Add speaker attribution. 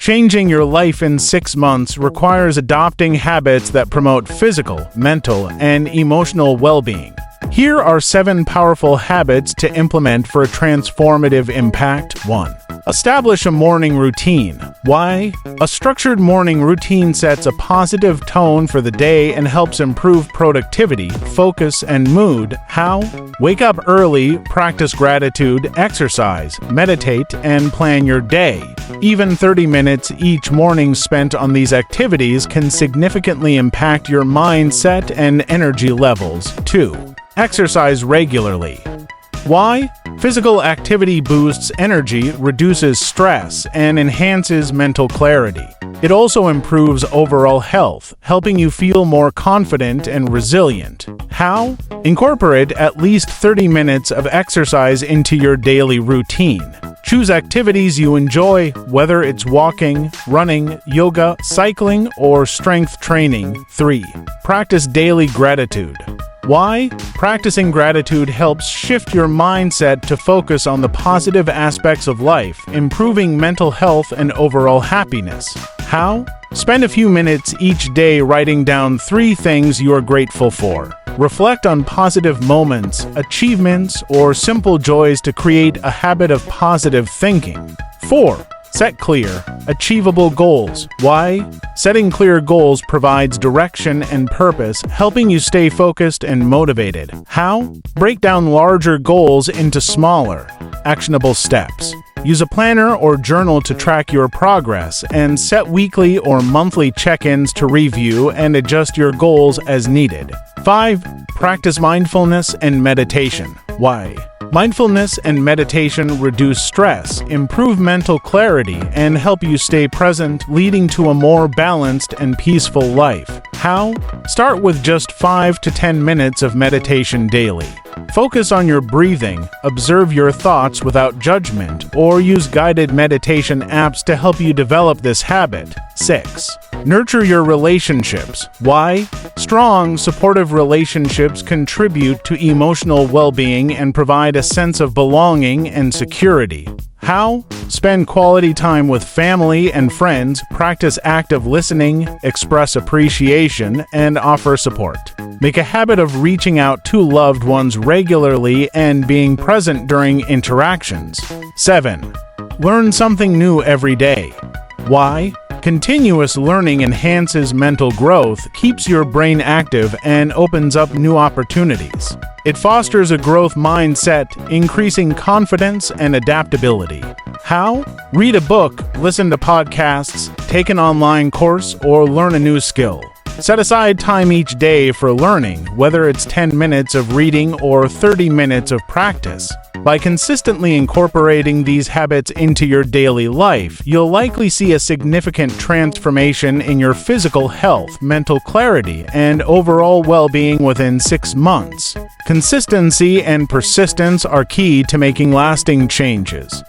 Speaker 1: Changing your life in 6 months requires adopting habits that promote physical, mental, and emotional well-being. Here are 7 powerful habits to implement for a transformative impact. 1. Establish a morning routine. Why? A structured morning routine sets a positive tone for the day and helps improve productivity, focus, and mood. How? Wake up early, practice gratitude, exercise, meditate, and plan your day. Even 30 minutes each morning spent on these activities can significantly impact your mindset and energy levels. 2. Exercise regularly. Why? Physical activity boosts energy, reduces stress, and enhances mental clarity. It also improves overall health, helping you feel more confident and resilient. How? Incorporate at least 30 minutes of exercise into your daily routine. Choose activities you enjoy, whether it's walking, running, yoga, cycling, or strength training. 3. Practice daily gratitude. Why? Practicing gratitude helps shift your mindset to focus on the positive aspects of life, improving mental health and overall happiness. How? Spend a few minutes each day writing down 3 things you are grateful for. Reflect on positive moments, achievements, or simple joys to create a habit of positive thinking. 4. Set clear, achievable goals. Why? Setting clear goals provides direction and purpose, helping you stay focused and motivated. How? Break down larger goals into smaller, actionable steps. Use a planner or journal to track your progress, and set weekly or monthly check-ins to review and adjust your goals as needed. 5. Practice mindfulness and meditation. Why? Mindfulness and meditation reduce stress, improve mental clarity, and help you stay present, leading to a more balanced and peaceful life. How? Start with just 5 to 10 minutes of meditation daily. Focus on your breathing, observe your thoughts without judgment, or use guided meditation apps to help you develop this habit. 6. Nurture your relationships. Why? Strong, supportive relationships contribute to emotional well-being and provide a sense of belonging and security. How? Spend quality time with family and friends, practice active listening, express appreciation, and offer support. Make a habit of reaching out to loved ones regularly and being present during interactions. 7. Learn something new every day. Why? Continuous learning enhances mental growth, keeps your brain active, and opens up new opportunities. It fosters a growth mindset, increasing confidence and adaptability. How? Read a book, listen to podcasts, take an online course, or learn a new skill. Set aside time each day for learning, whether it's 10 minutes of reading or 30 minutes of practice. By consistently incorporating these habits into your daily life, you'll likely see a significant transformation in your physical health, mental clarity, and overall well-being within 6 months. Consistency and persistence are key to making lasting changes.